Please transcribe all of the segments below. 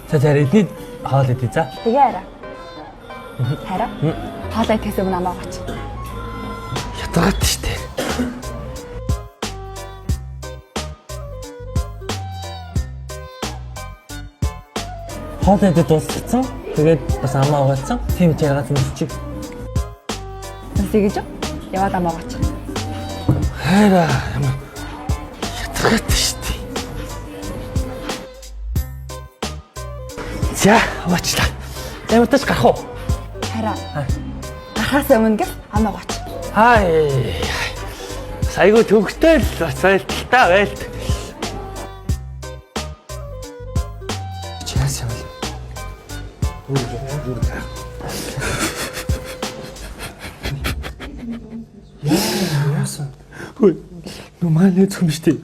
За эдний хоол идэ за. Тэгээ арай. Хараа. Хоол идэхээс өмнө намайг оч. Ятгаад штэ. Хоол идэ дууссан. Тэгээд бас амаа угаалсан. Тийм ч ягаад мэдчих. Тэгэж яваад намайг оч. Хараа ямар ятгаад штэ. За, аваачлаа. Ямартаж гарах уу? Хараа. Гарахаас өмнө гэл намайг оч. Хай. Сайгүй төгтэй л бас байлталтай байлт. Чаас юм. Яасан. Хөөе. Нумааны зөв штий.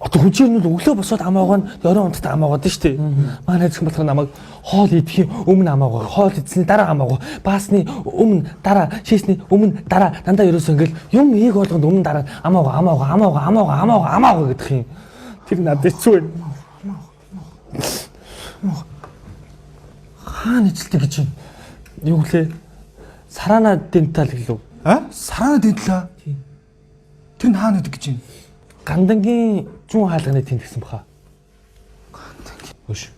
Одоо хүчээр нь өглөө босоод амаагаа нь ёрон унтад амаагаад нь штий. Манай зөв болох намайг хоол идэхийн өмнө амаагаа, хоол идсний дараа амаагаа, баасны өмнө дараа, шийсний өмнө дараа дандаа ерөөсөө ингээл юм ийг болгонд өмнө дараа амаагаа гэдэг юм. Тэр надад хэцүү байна. Хаана ижлдэг гэж юм? Юу гэлээ? Сарана дентал гэлөө. Сарана дентал. Тэр нь хаана гэдэг гэж юм? Гандангийн зүүн хаалганы тэнд гэсэн баха. Хөш.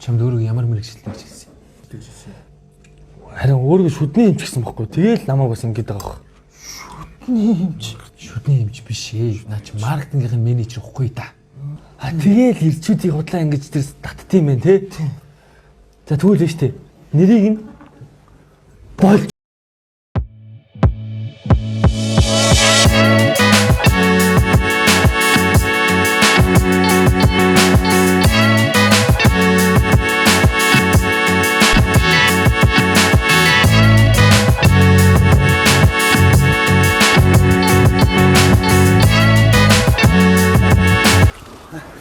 Чамд өөрөө ямар мэрэгчлээ гэж хэлсэн. Харин өөрөө шүдний эмч гэсэн бохоггүй. Тэгээл намайг бас ингэдэг байгаа. Шүдний эмч биш ээ. Наа чи маркетингийн менежер ихгүй да. Тэгээл ирчүүдийг худлаа ингэж тэр татдсан юм те. За тэгвэл нь штэ. Нэрийг нь болж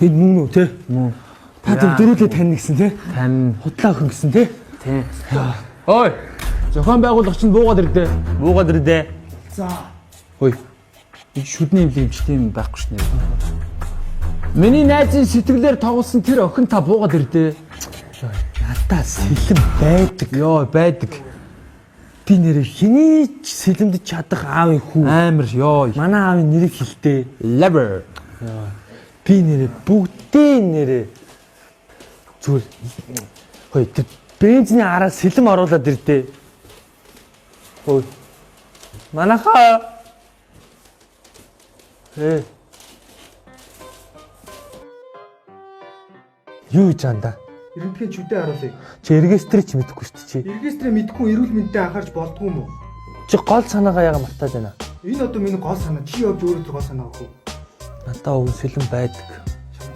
хэд мөн үү те? Мөн. Та дөрүүлээ тань гэсэн те? Тань худлаа охин гэсэн те? тий. Ой. Зохион байгуулагч нь буугаад ирдээ. Буугаад ирдээ. За. Хөөе. Шүдний эмчтэй юм байхгүй шнэ. Миний найзын сэтгэлээр тоглосон тэр охин та буугаад ирдээ. Надаа сэлэм байдаг. Йоо, байдаг. Би нэрээ хэний ч сэлэмдэж чадах аавын хүү. Амар ёо. Манай аавын нэрийг хэлдээ. Lover. Би нэрээ бүгдээ нэрээ зүгээр хөөе тэр бензины араа сэлэм оруулаад ирдээ. Хөөе. Манайхаа. Юу гэж анда? Иргэдгийн чүдээ харуулъя. Чи регистрийг ч мэдэхгүй шүү дээ чи. Регистрээ мэдгүй эрүүл мэндэд анхаарч болдгоо юм уу? Чи гол санаагаа яга мартаад байна. Энэ одоо миний гол санаа. Чи явж өөрөө гол санаа авах уу? Надаа өвн сэлэм байдаг.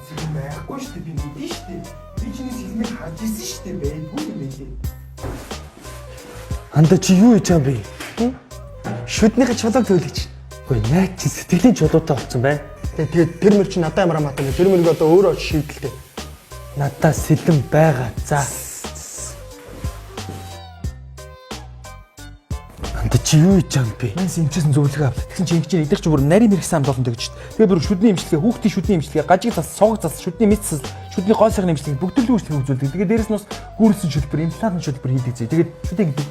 Сэлэм байхгүй шүү дээ. Би мэдэн шүү дээ. Би чиний сэлмийг харж ирсэн шүү дээ. Байдгүй юм байлээ. Анда чи юу хийж байгаа бэ? Шүднийхээ чулууг төлөж. Хөөе, найз чи сэтгэлийн чулуутай болсон байна. Тэгээд тэр мөр чи надад ямар хамаатай вэ? Тэр мөрийг одоо өөрөө шийдэлтэй. Надаа сэлэм байгаа. За. Анда чи юу хийж байгаа юм бэ? Манс эмчээс зөвлөгөө авлаа. Тэгсэн чи ингэж идэх чи бүр нарийн мэрэгсэн ам болно гэж. Тэгээ бүр шүдний эмчилгээ, хүүхдийн шүдний эмчилгээ, гажиг цас, согог цас, шүдний мэд цас, шүдний гол сайхны эмчилгээ бүгдэлгүй үйлчлэг үзүүлдэг. Тэгээ дээрэс нь бас гүүрсэн шүлбэр, имплантын шүлбэр хийдэг зэ. Тэгээд шүдээ гэдэг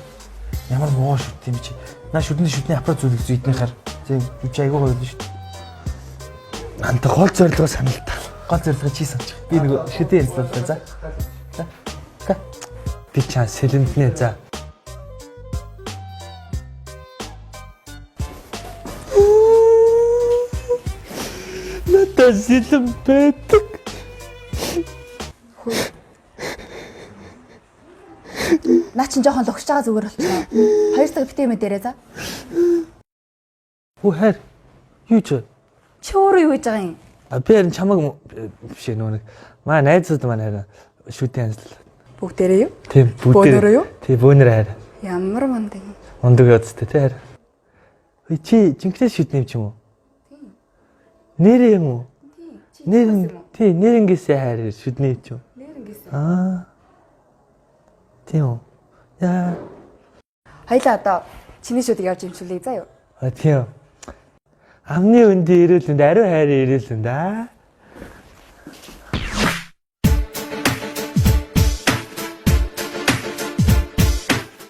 ямар муу шүд юм чи. Наа шүдний аппарат зүйлэх зүй эднийхэр. Зэ үуч айгуу гоё шүү дээ. Анда гол зорилгоо санал та. Гол зорилгоо чи санаж. Би нэг шүдээ инсталлаа за. За. Би чаа сэлэмднэ за. Надаа сэлэм байдаг. Наа чин жоохон логсож байгаа зүгээр болчихлоо. Хоёр цаг битээ юм дээрээ за. Хөө хайр. Юу ч. Чи өөрөө юу хийж байгаа юм? Би харин чамаг биш нөө нэг маа найзууд маань харин шүдээ анзлаа. Бүгдээрээ юу? Тийм Бөөнөрөө юу? Тийм бөөнөр хайр. Ямар мундаг юм. Ундаг яцтай тий хайр. Хөөе чи жинхэнэ шүд нэм ч юм уу? Тийм. Нэр юм уу? Тийм. Нэрнгээсээ хайр шүдний ч юм. Нэрнгээсээ. Тийм үү. Яа. Хоёлаа одоо чиний шүдэг явж имчүүлээ заа юу? Тийм. Амны өндөө ирүүлэнд ариун хайр ирүүлэн да.